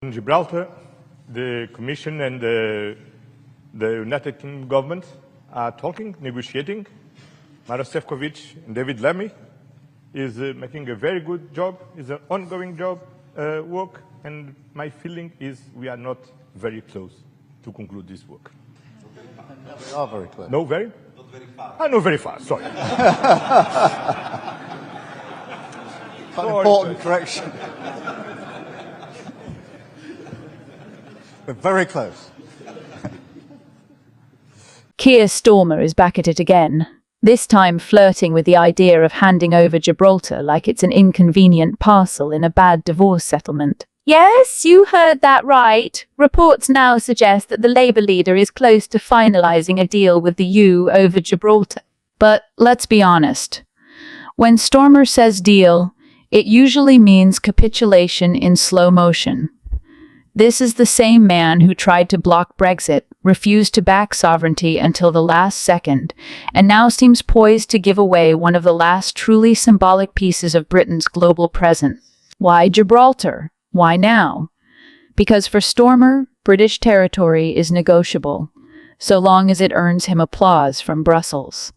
In Gibraltar, the Commission and the United Kingdom government are talking, negotiating. Maros Sefcovic and David Lammy is making a very good job. It's an ongoing job, work, and my feeling is we are not very close to conclude this work. We are very close. No, very? Not very fast. Not very fast, sorry. An important correction. We're very close. Keir Starmer is back at it again, this time flirting with the idea of handing over Gibraltar like it's an inconvenient parcel in a bad divorce settlement. Yes, you heard that right. Reports now suggest that the Labour leader is close to finalising a deal with the EU over Gibraltar. But let's be honest. When Starmer says deal, it usually means capitulation in slow motion. This is the same man who tried to block Brexit, refused to back sovereignty until the last second, and now seems poised to give away one of the last truly symbolic pieces of Britain's global presence. Why Gibraltar? Why now? Because for Starmer, British territory is negotiable, so long as it earns him applause from Brussels.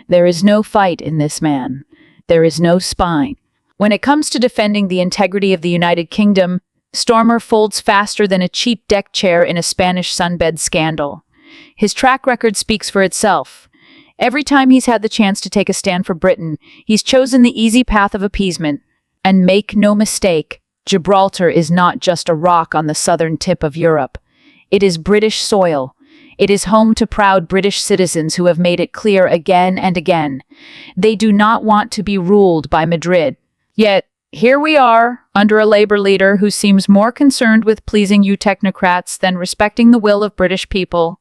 There is no fight in this man. There is no spine. When it comes to defending the integrity of the United Kingdom, Starmer folds faster than a cheap deck chair in a Spanish sunbed scandal. His track record speaks for itself. Every time he's had the chance to take a stand for Britain, he's chosen the easy path of appeasement. And make no mistake, Gibraltar is not just a rock on the southern tip of Europe. It is British soil. It is home to proud British citizens who have made it clear again and again. They do not want to be ruled by Madrid. Yet, here we are, under a Labour leader who seems more concerned with pleasing you technocrats than respecting the will of British people.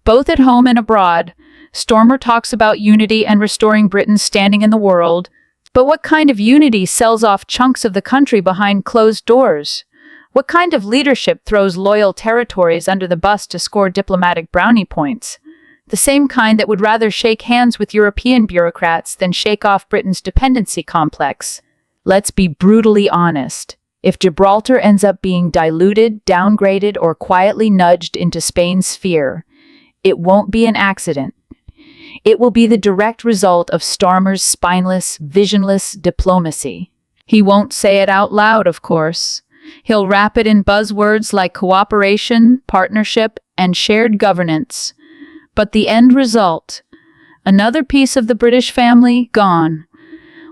Both at home and abroad, Starmer talks about unity and restoring Britain's standing in the world. But what kind of unity sells off chunks of the country behind closed doors? What kind of leadership throws loyal territories under the bus to score diplomatic brownie points? The same kind that would rather shake hands with European bureaucrats than shake off Britain's dependency complex. Let's be brutally honest. If Gibraltar ends up being diluted, downgraded, or quietly nudged into Spain's sphere, it won't be an accident. It will be the direct result of Starmer's spineless, visionless diplomacy. He won't say it out loud, of course. He'll wrap it in buzzwords like cooperation, partnership, and shared governance. But the end result, another piece of the British family gone.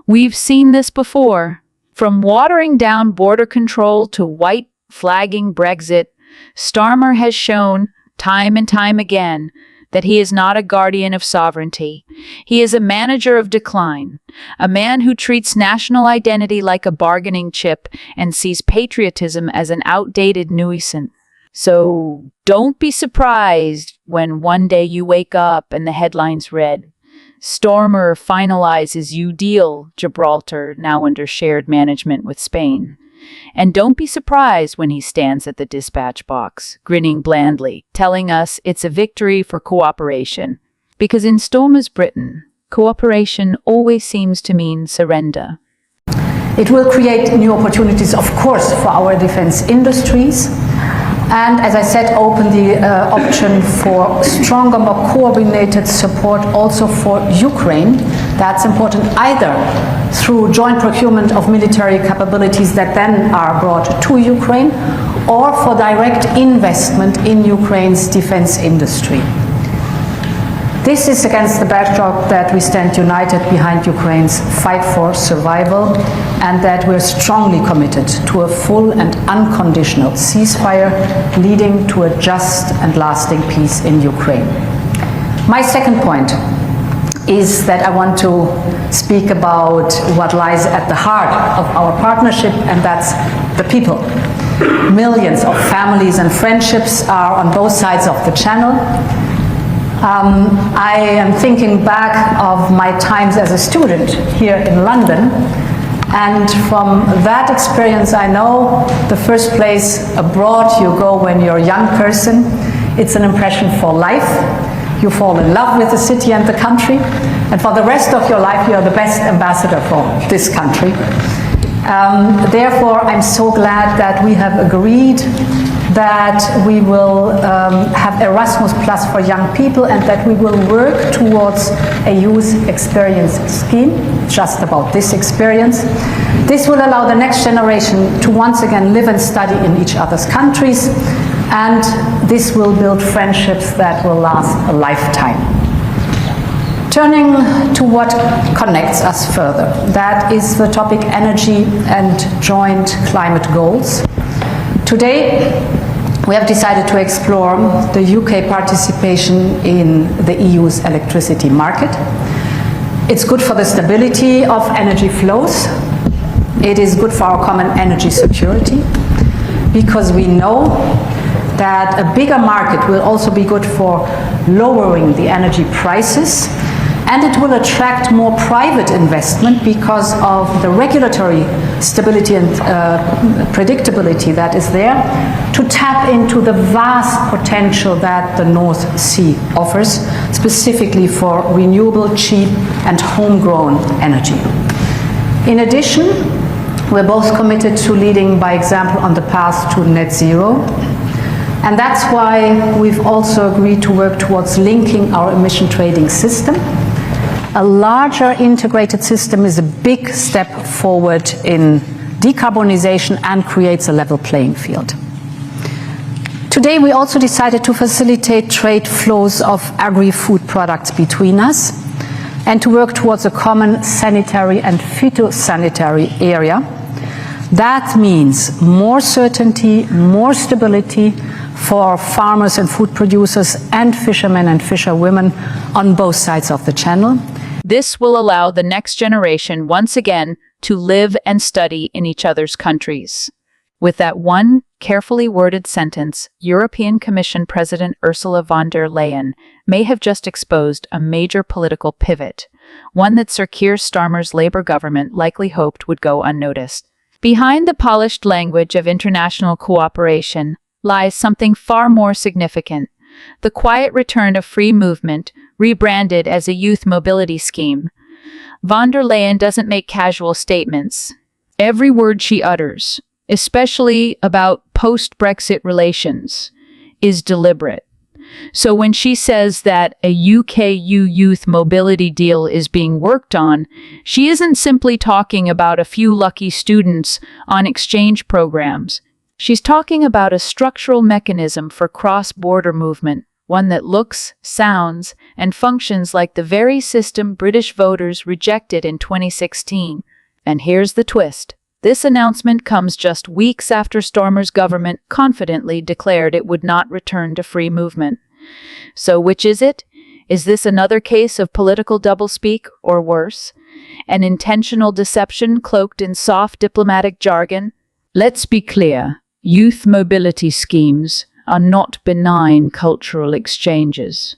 We've seen this before. From watering down border control to white flagging Brexit, Starmer has shown, time and time again, that he is not a guardian of sovereignty. He is a manager of decline, a man who treats national identity like a bargaining chip and sees patriotism as an outdated nuisance. So don't be surprised when one day you wake up and the headlines read, Starmer finalizes EU deal, Gibraltar now under shared management with Spain. And don't be surprised when he stands at the dispatch box, grinning blandly, telling us it's a victory for cooperation. Because in Starmer's Britain, cooperation always seems to mean surrender. It will create new opportunities, of course, for our defense industries. And as I said, open the option for stronger, more coordinated support also for Ukraine. That's important either through joint procurement of military capabilities that then are brought to Ukraine, or for direct investment in Ukraine's defense industry. This is against the backdrop that we stand united behind Ukraine's fight for survival and that we're strongly committed to a full and unconditional ceasefire leading to a just and lasting peace in Ukraine. My second point is that I want to speak about what lies at the heart of our partnership, and that's the people. Millions of families and friendships are on both sides of the channel. I am thinking back of my times as a student here in London, and from that experience I know the first place abroad you go when you're a young person, it's an impression for life. You fall in love with the city and the country, and for the rest of your life you are the best ambassador for this country. Therefore, I'm so glad that we have agreed that we will have Erasmus Plus for young people and that we will work towards a youth experience scheme, just about this experience. This will allow the next generation to once again live and study in each other's countries, and this will build friendships that will last a lifetime. Turning to what connects us further, that is the topic energy and joint climate goals. Today, we have decided to explore the UK participation in the EU's electricity market. It's good for the stability of energy flows. It is good for our common energy security, because we know that a bigger market will also be good for lowering the energy prices, and it will attract more private investment because of the regulatory stability and predictability that is there to tap into the vast potential that the North Sea offers, specifically for renewable, cheap and homegrown energy. In addition, we're both committed to leading by example on the path to net zero. And that's why we've also agreed to work towards linking our emission trading system. A larger integrated system is a big step forward in decarbonization and creates a level playing field. Today, we also decided to facilitate trade flows of agri-food products between us and to work towards a common sanitary and phytosanitary area. That means more certainty, more stability for farmers and food producers and fishermen and fisherwomen on both sides of the channel. This will allow the next generation once again to live and study in each other's countries. With that one carefully worded sentence, European Commission President Ursula von der Leyen may have just exposed a major political pivot, one that Sir Keir Starmer's Labour government likely hoped would go unnoticed. Behind the polished language of international cooperation lies something far more significant: the quiet return of free movement, rebranded as a youth mobility scheme. Von der Leyen doesn't make casual statements. Every word she utters, especially about post-Brexit relations, is deliberate. So when she says that a UK-EU youth mobility deal is being worked on, she isn't simply talking about a few lucky students on exchange programs. She's talking about a structural mechanism for cross-border movement, one that looks, sounds, and functions like the very system British voters rejected in 2016. And here's the twist. This announcement comes just weeks after Starmer's government confidently declared it would not return to free movement. So which is it? Is this another case of political doublespeak, or worse, an intentional deception cloaked in soft diplomatic jargon? Let's be clear. Youth mobility schemes are not benign cultural exchanges.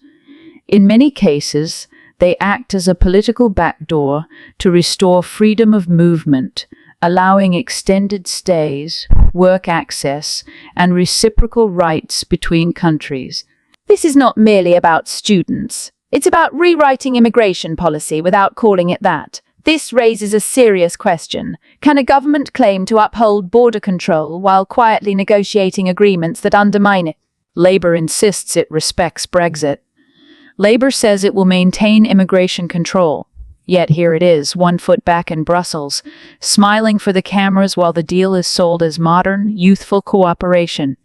In many cases, they act as a political backdoor to restore freedom of movement, allowing extended stays, work access, and reciprocal rights between countries. This is not merely about students. It's about rewriting immigration policy without calling it that. This raises a serious question. Can a government claim to uphold border control while quietly negotiating agreements that undermine it? Labour insists it respects Brexit. Labour says it will maintain immigration control. Yet here it is, 1 foot back in Brussels, smiling for the cameras while the deal is sold as modern, youthful cooperation.